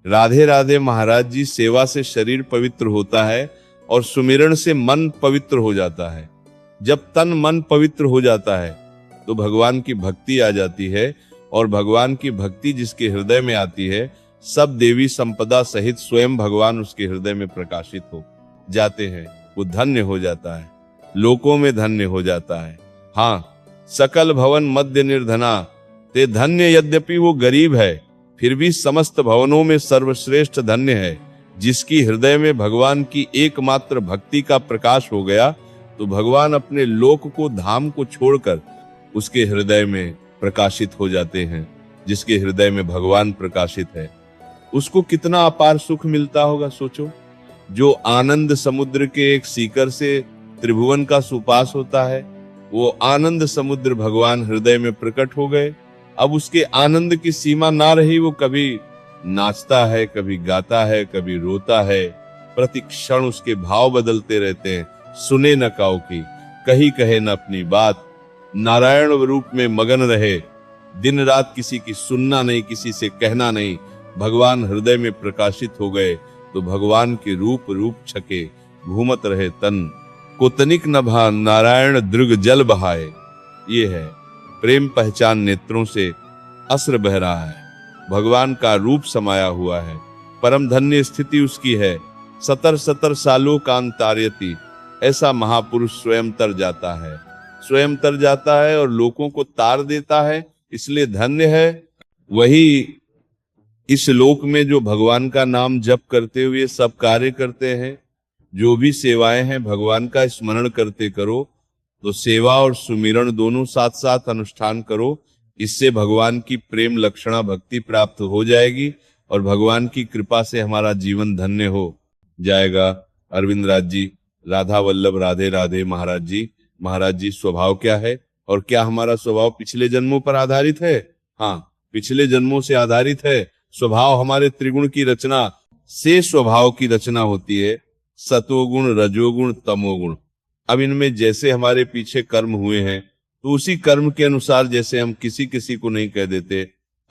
राधे राधे महाराज जी, सेवा से शरीर पवित्र होता है और सुमिरन से मन पवित्र हो जाता है। जब तन मन पवित्र हो जाता है तो भगवान की भक्ति आ जाती है, और भगवान की भक्ति जिसके हृदय में आती है, सब देवी संपदा सहित स्वयं भगवान उसके हृदय में प्रकाशित हो जाते हैं। वो धन्य हो जाता है, लोकों में धन्य हो जाता है। हाँ, सकल भवन मध्य निर्धना ते धन्य, यद्यपि वो गरीब है फिर भी समस्त भवनों में सर्वश्रेष्ठ धन्य है। जिसकी हृदय में भगवान की एकमात्र भक्ति का प्रकाश हो गया तो भगवान अपने लोक को, धाम को छोड़कर उसके हृदय में प्रकाशित हो जाते हैं। जिसके हृदय में भगवान प्रकाशित है उसको कितना अपार सुख मिलता होगा, सोचो। जो आनंद समुद्र के एक सीकर से त्रिभुवन का सुपास होता है, वो आनंद समुद्र भगवान हृदय में प्रकट हो गए। अब उसके आनंद की सीमा ना रही, वो कभी नाचता है, कभी गाता है, कभी रोता है। प्रति क्षण उसके भाव बदलते रहते हैं। सुने न काऊ की, कही कहे न अपनी बात, नारायण रूप में मगन रहे, दिन रात किसी की सुनना नहीं, किसी से कहना नहीं। भगवान हृदय में प्रकाशित हो गए तो भगवान के रूप रूप छके, घूमत रहे तन को तनिक न भान, नारायण दृग जल बहाए। ये है प्रेम पहचान, नेत्रों से अस्र बह रहा है, भगवान का रूप समाया हुआ है। परम धन्य स्थिति उसकी है। 70 सालों का अंतार्यति, ऐसा महापुरुष स्वयं तर जाता है, स्वयं तर जाता है और लोगों को तार देता है, इसलिए धन्य है। वही इस लोक में जो भगवान का नाम जप करते हुए सब कार्य करते हैं, जो भी सेवाएं हैं भगवान का स्मरण करते करो। तो सेवा और सुमिरन दोनों साथ साथ अनुष्ठान करो, इससे भगवान की प्रेम लक्षणा भक्ति प्राप्त हो जाएगी और भगवान की कृपा से हमारा जीवन धन्य हो जाएगा। अरविंद राज जी, राधा वल्लभ राधे राधे महाराज जी। महाराज जी, स्वभाव क्या है और क्या हमारा स्वभाव पिछले जन्मों पर आधारित है? हाँ, पिछले जन्मों से आधारित है। स्वभाव हमारे त्रिगुण की रचना से स्वभाव की रचना होती है, सतोगुण, रजोगुण, तमोगुण। अब इनमें जैसे हमारे पीछे कर्म हुए हैं तो उसी कर्म के अनुसार जैसे हम किसी किसी को नहीं कह देते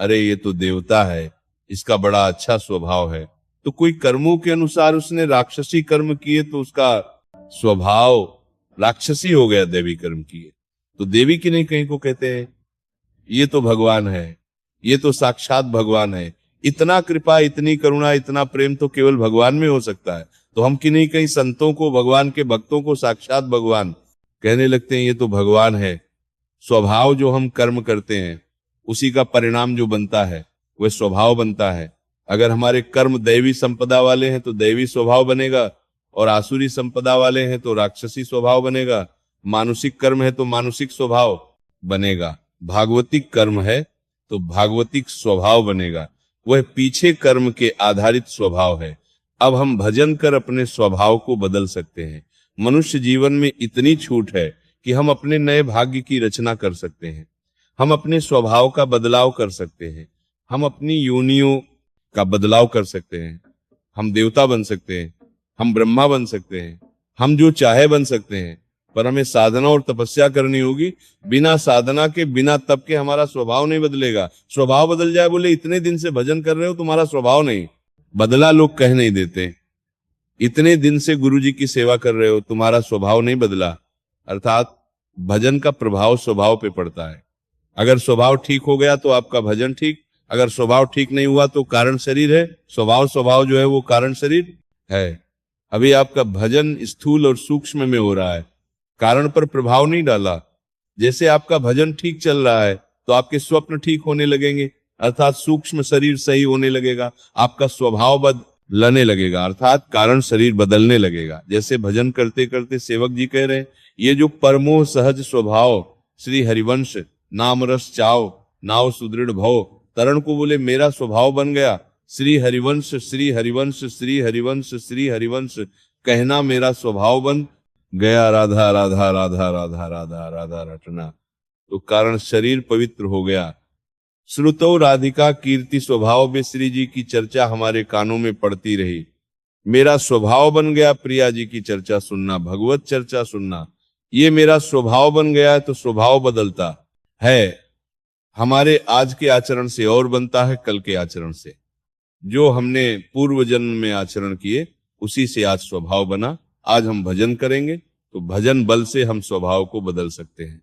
अरे ये तो देवता है, इसका बड़ा अच्छा स्वभाव है, तो कोई कर्मों के अनुसार उसने राक्षसी कर्म किए तो उसका स्वभाव राक्षसी हो गया, देवी कर्म किए तो देवी की नहीं कहीं को कहते हैं ये तो भगवान है, ये तो साक्षात भगवान है। इतना कृपा, इतनी करुणा, इतना प्रेम तो केवल भगवान में हो सकता है। तो हम कि नहीं कहीं संतों को, भगवान के भक्तों को साक्षात भगवान कहने लगते हैं, ये तो भगवान है। स्वभाव जो हम कर्म करते हैं उसी का परिणाम जो बनता है वह स्वभाव बनता है। अगर हमारे कर्म दैवी संपदा वाले हैं तो दैवी स्वभाव बनेगा, और आसुरी संपदा वाले हैं तो राक्षसी स्वभाव बनेगा। मानुषिक कर्म है तो मानुषिक स्वभाव बनेगा, भागवतिक कर्म है तो भागवतिक स्वभाव बनेगा। वह पीछे कर्म के आधारित स्वभाव है। अब हम भजन कर अपने स्वभाव को बदल सकते हैं। मनुष्य जीवन में इतनी छूट है कि हम अपने नए भाग्य की रचना कर सकते हैं, हम अपने स्वभाव का बदलाव कर सकते हैं, हम अपनी योनियों का बदलाव कर सकते हैं। हम देवता बन सकते हैं, हम ब्रह्मा बन सकते हैं, हम जो चाहे बन सकते हैं, पर हमें साधना और तपस्या करनी होगी। बिना साधना के, बिना तप के हमारा स्वभाव नहीं बदलेगा। स्वभाव बदल जाए, बोले इतने दिन से भजन कर रहे हो तुम्हारा स्वभाव नहीं बदला, लोग कह नहीं देते। इतने दिन से गुरु जी की सेवा कर रहे हो तुम्हारा स्वभाव नहीं बदला, अर्थात भजन का प्रभाव स्वभाव पे पड़ता है। अगर स्वभाव ठीक हो गया तो आपका भजन ठीक, अगर स्वभाव ठीक नहीं हुआ तो कारण शरीर है। स्वभाव जो है वो कारण शरीर है। अभी आपका भजन स्थूल और सूक्ष्म में हो रहा है, कारण पर प्रभाव नहीं डाला। जैसे आपका भजन ठीक चल रहा है तो आपके स्वप्न ठीक होने लगेंगे, अर्थात सूक्ष्म शरीर सही होने लगेगा, आपका स्वभाव बदलने लगेगा, अर्थात कारण शरीर बदलने लगेगा। जैसे भजन करते करते सेवक जी कह रहे हैं, ये जो परमोह सहज स्वभाव श्री हरिवंश नाम रस चाव नाव सुदृढ़ भव, तरण को बोले मेरा स्वभाव बन गया। श्री हरिवंश श्री हरिवंश श्री हरिवंश श्री हरिवंश कहना मेरा स्वभाव बन गया। राधा राधा राधा राधा राधा राधा रटना, तो कारण शरीर पवित्र हो गया। श्रुतो राधिका कीर्ति स्वभाव में श्री जी की चर्चा हमारे कानों में पड़ती रही। मेरा स्वभाव बन गया प्रिया जी की चर्चा सुनना, भगवत चर्चा सुनना, ये मेरा स्वभाव बन गया है। तो स्वभाव बदलता है हमारे आज के आचरण से और बनता है कल के आचरण से। जो हमने पूर्व जन्म में आचरण किए उसी से आज स्वभाव बना। आज हम भजन करेंगे तो भजन बल से हम स्वभाव को बदल सकते हैं।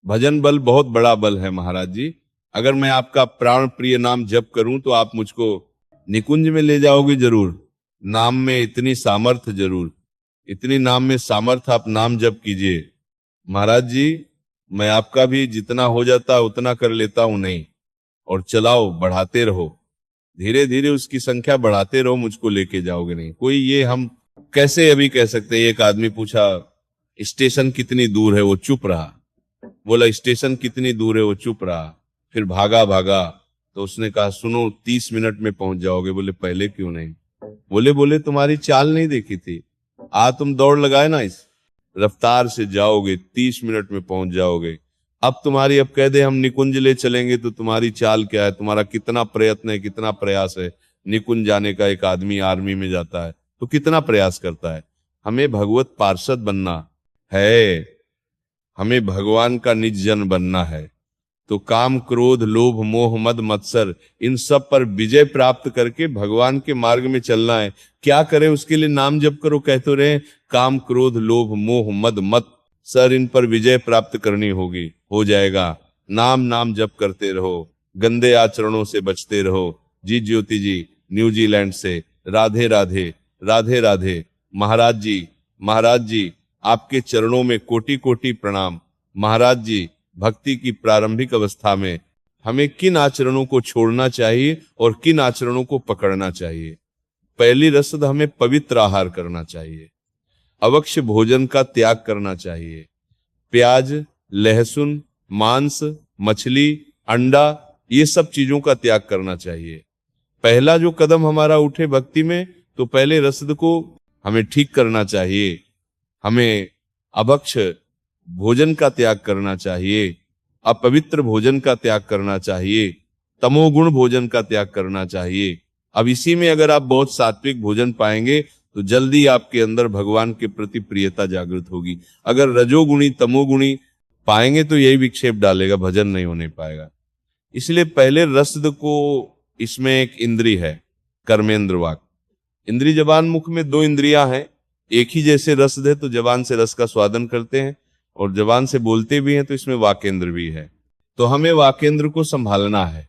भजन बल बहुत बड़ा बल है महाराज जी। अगर मैं आपका प्राण प्रिय नाम जप करूं तो आप मुझको निकुंज में ले जाओगे जरूर। नाम में इतनी सामर्थ्य जरूर, इतनी नाम में सामर्थ्य, आप नाम जप कीजिए। महाराज जी, मैं आपका भी जितना हो जाता उतना कर लेता हूं नहीं, और चलाओ, बढ़ाते रहो, धीरे धीरे उसकी संख्या बढ़ाते रहो, मुझको लेके जाओगे नहीं। कोई ये हम कैसे अभी कह सकते हैं? एक आदमी पूछा स्टेशन कितनी दूर है, वो चुप रहा। बोला स्टेशन कितनी दूर है, वो चुप रहा। फिर भागा भागा तो उसने कहा सुनो 30 मिनट में पहुंच जाओगे। बोले पहले क्यों नहीं? बोले तुम्हारी चाल नहीं देखी थी। तुम दौड़ लगाए ना, इस रफ्तार से जाओगे 30 मिनट में पहुंच जाओगे। अब तुम्हारी, अब कह दे हम निकुंज ले चलेंगे तो तुम्हारी चाल क्या है? तुम्हारा कितना प्रयत्न है, कितना प्रयास है निकुंज जाने का? एक आदमी आर्मी में जाता है तो कितना प्रयास करता है। हमें भगवत पार्षद बनना है, हमें भगवान का निज जन बनना है। तो काम क्रोध लोभ मोह मद मत्सर, इन सब पर विजय प्राप्त करके भगवान के मार्ग में चलना है। क्या करें उसके लिए? नाम जप करो। कह तो रहे काम क्रोध लोभ मोह मद मत सर, इन पर विजय प्राप्त करनी होगी। हो जाएगा। नाम नाम जप करते रहो, गंदे आचरणों से बचते रहो। जी ज्योति जी न्यूजीलैंड से, राधे राधे राधे राधे। महाराज जी, महाराज जी, आपके चरणों में कोटि कोटि प्रणाम। महाराज जी, भक्ति की प्रारंभिक अवस्था में हमें किन आचरणों को छोड़ना चाहिए और किन आचरणों को पकड़ना चाहिए? पहली रसद, हमें पवित्र आहार करना चाहिए, अवश्य भोजन का त्याग करना चाहिए। प्याज, लहसुन, मांस, मछली, अंडा, ये सब चीजों का त्याग करना चाहिए। पहला जो कदम हमारा उठे भक्ति में, तो पहले रसद को हमें ठीक करना चाहिए। हमें अभक्ष भोजन का त्याग करना चाहिए, अपवित्र भोजन का त्याग करना चाहिए, तमोगुण भोजन का त्याग करना चाहिए। अब इसी में अगर आप बहुत सात्विक भोजन पाएंगे तो जल्दी आपके अंदर भगवान के प्रति प्रियता जागृत होगी। अगर रजोगुणी तमोगुणी पाएंगे तो यही विक्षेप डालेगा, भजन नहीं होने पाएगा। इसलिए पहले रसद को, इसमें एक इंद्री है कर्मेंद्र वाक। इंद्री जबान मुख में दो इंद्रियां हैं, एक ही जैसे रसद है तो जबान से रस का स्वादन करते हैं और जबान से बोलते भी हैं, तो इसमें वाकेंद्र भी है। तो हमें वाकेंद्र को संभालना है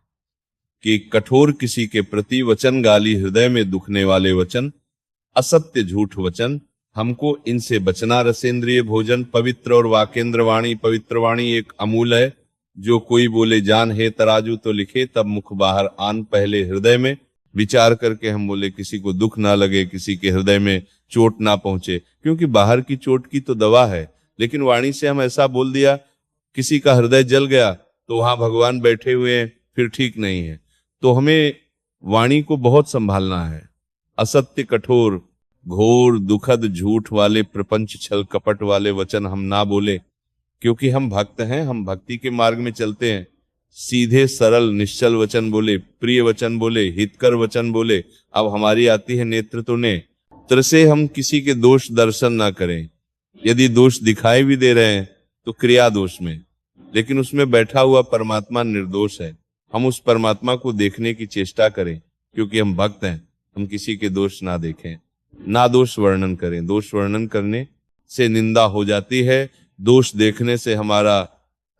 कि कठोर किसी के प्रति वचन, गाली, हृदय में दुखने वाले वचन, असत्य झूठ वचन, हमको इनसे बचना। रसेंद्रिय भोजन, पवित्र और वाकेंद्र वाणी। पवित्र वाणी एक अमूल है, जो कोई बोले जान है तराजू तो लिखे तब मुख बाहर आन। पहले हृदय में विचार करके हम बोले, किसी को दुख ना लगे, किसी के हृदय में चोट ना पहुंचे, क्योंकि बाहर की चोट की तो दवा है, लेकिन वाणी से हम ऐसा बोल दिया, किसी का हृदय जल गया तो वहां भगवान बैठे हुए हैं, फिर ठीक नहीं है। तो हमें वाणी को बहुत संभालना है। असत्य, कठोर, घोर, दुखद, झूठ वाले, प्रपंच, छल कपट वाले वचन हम ना बोले, क्योंकि हम भक्त हैं, हम भक्ति के मार्ग में चलते हैं। सीधे सरल निश्चल वचन बोले, प्रिय वचन बोले, हितकर वचन बोले। अब हमारी आती है नेतृत्व ने तरह से हम किसी के दोष दर्शन ना करें। यदि दोष दिखाई भी दे रहे हैं तो क्रिया दोष में, लेकिन उसमें बैठा हुआ परमात्मा निर्दोष है। हम उस परमात्मा को देखने की चेष्टा करें, क्योंकि हम भक्त हैं। हम किसी के दोष ना देखें, ना दोष वर्णन करें। दोष वर्णन करने से निंदा हो जाती है, दोष देखने से हमारा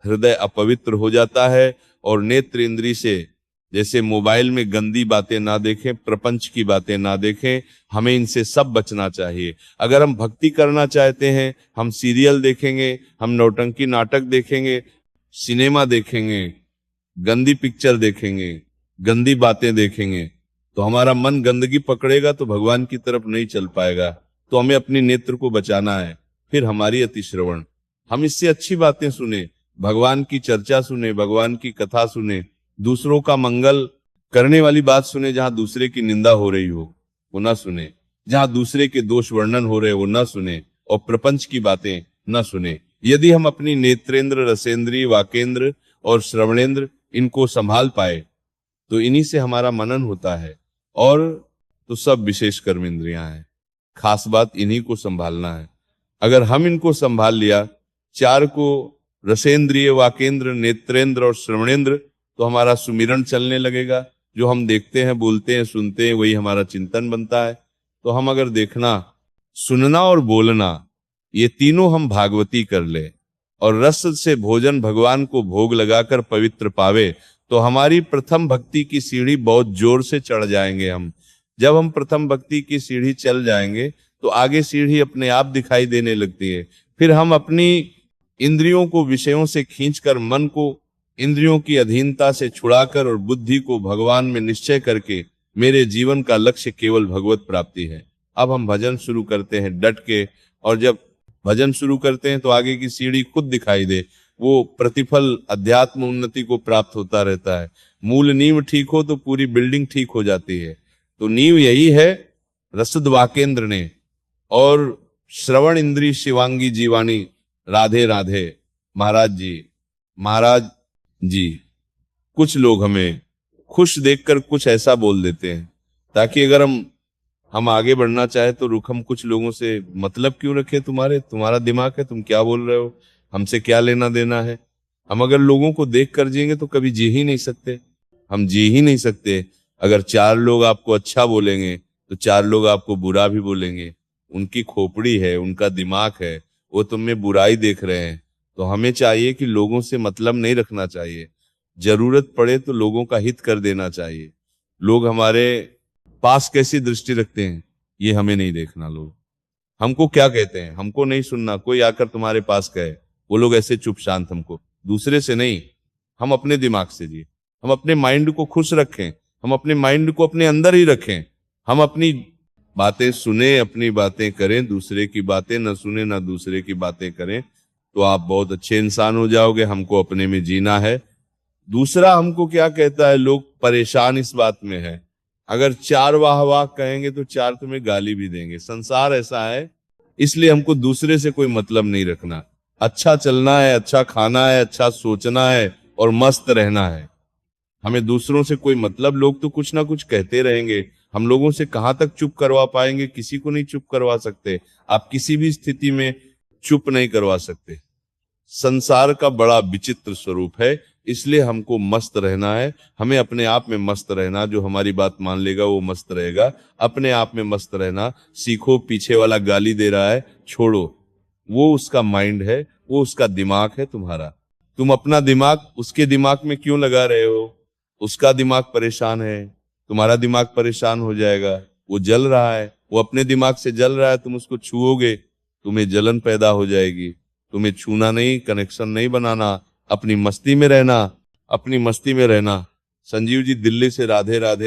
हृदय अपवित्र हो जाता है। और नेत्र इंद्री से, जैसे मोबाइल में गंदी बातें ना देखें, प्रपंच की बातें ना देखें, हमें इनसे सब बचना चाहिए। अगर हम भक्ति करना चाहते हैं, हम सीरियल देखेंगे, हम नौटंकी नाटक देखेंगे, सिनेमा देखेंगे, गंदी पिक्चर देखेंगे, गंदी बातें देखेंगे, तो हमारा मन गंदगी पकड़ेगा तो भगवान की तरफ नहीं चल पाएगा। तो हमें अपने नेत्र को बचाना है। फिर हमारी अतिश्रवण, हम इससे अच्छी बातें सुने, भगवान की चर्चा सुने, भगवान की कथा सुने, दूसरों का मंगल करने वाली बात सुने। जहां दूसरे की निंदा हो रही हो वो ना सुने, जहां दूसरे के दोष वर्णन हो रहे वो ना सुने, और प्रपंच की बातें ना सुने। यदि हम अपनी नेत्रेंद्र, रसेंद्री, वाकेंद्र और श्रवणेंद्र इनको संभाल पाए तो इन्हीं से हमारा मनन होता है। और तो सब विशेष कर्म इंद्रियां हैं, खास बात इन्हीं को संभालना है। अगर हम इनको संभाल लिया, चार को, रसेंद्रिय, वाकेंद्र, नेत्रेंद्र और श्रवणेंद्र, तो हमारा सुमिरन चलने लगेगा। जो हम देखते हैं, बोलते हैं, सुनते हैं, वही हमारा चिंतन बनता है। तो हम अगर देखना, सुनना और बोलना, ये तीनों हम भागवती कर ले और रस से भोजन भगवान को भोग लगाकर पवित्र पावे, तो हमारी प्रथम भक्ति की सीढ़ी बहुत जोर से चढ़ जाएंगे हम। जब हम प्रथम भक्ति की सीढ़ी चल जाएंगे तो आगे सीढ़ी अपने आप दिखाई देने लगती है। फिर हम अपनी इंद्रियों को विषयों से खींचकर, मन को इंद्रियों की अधीनता से छुड़ाकर और बुद्धि को भगवान में निश्चय करके, मेरे जीवन का लक्ष्य केवल भगवत प्राप्ति है। अब हम भजन शुरू करते हैं डट के, और जब भजन शुरू करते हैं तो आगे की सीढ़ी खुद दिखाई दे, वो प्रतिफल अध्यात्म उन्नति को प्राप्त होता रहता है। मूल नींव ठीक हो तो पूरी बिल्डिंग ठीक हो जाती है। तो नींव यही है रसद वाकेंद्र ने, और श्रवण इंद्री शिवांगी जीवानी राधे राधे। महाराज जी कुछ लोग हमें खुश देखकर कुछ ऐसा बोल देते हैं, ताकि अगर हम आगे बढ़ना चाहे तो रुक, हम कुछ लोगों से मतलब क्यों रखे, तुम्हारा दिमाग है, तुम क्या बोल रहे हो, हमसे क्या लेना देना है। हम अगर लोगों को देख कर जिएंगे तो कभी जी ही नहीं सकते, हम जी ही नहीं सकते। अगर 4 लोग आपको अच्छा बोलेंगे तो 4 लोग आपको बुरा भी बोलेंगे। उनकी खोपड़ी है, उनका दिमाग है, वो तुम में बुराई देख रहे हैं। तो हमें चाहिए कि लोगों से मतलब नहीं रखना चाहिए, जरूरत पड़े तो लोगों का हित कर देना चाहिए। लोग हमारे पास कैसी दृष्टि रखते हैं ये हमें नहीं देखना। लोग हमको क्या कहते हैं हमको नहीं सुनना। कोई आकर तुम्हारे पास कहे, वो लोग ऐसे चुप शांत, हमको दूसरे से नहीं, हम अपने दिमाग से जिए, हम अपने माइंड को खुश रखें, हम अपने माइंड को अपने अंदर ही रखें। हम अपनी बातें सुने, अपनी बातें करें, दूसरे की बातें न सुने, ना दूसरे की बातें करें, तो आप बहुत अच्छे इंसान हो जाओगे। हमको अपने में जीना है। दूसरा हमको क्या कहता है, लोग परेशान इस बात में है, अगर 4 वाह वाह कहेंगे तो 4 तुम्हें गाली भी देंगे। संसार ऐसा है, इसलिए हमको दूसरे से कोई मतलब नहीं रखना। अच्छा चलना है, अच्छा खाना है, अच्छा सोचना है और मस्त रहना है। हमें दूसरों से कोई मतलब, लोग तो कुछ ना कुछ कहते रहेंगे, हम लोगों से कहाँ तक चुप करवा पाएंगे। किसी को नहीं चुप करवा सकते, आप किसी भी स्थिति में चुप नहीं करवा सकते। संसार का बड़ा विचित्र स्वरूप है, इसलिए हमको मस्त रहना है। हमें अपने आप में मस्त रहना, जो हमारी बात मान लेगा वो मस्त रहेगा। अपने आप में मस्त रहना सीखो। पीछे वाला गाली दे रहा है, छोड़ो, वो उसका माइंड है, वो उसका दिमाग है तुम्हारा। तुम अपना दिमाग उसके दिमाग में क्यों लगा रहे हो? उसका दिमाग परेशान है, तुम्हारा दिमाग परेशान हो जाएगा। वो जल रहा है, वो अपने दिमाग से जल रहा है, तुम उसको छुओगे, तुम्हें जलन पैदा हो जाएगी। तुम्हें छूना नहीं, कनेक्शन नहीं बनाना, अपनी मस्ती में रहना, अपनी मस्ती में रहना। संजीव जी दिल्ली से राधे राधे।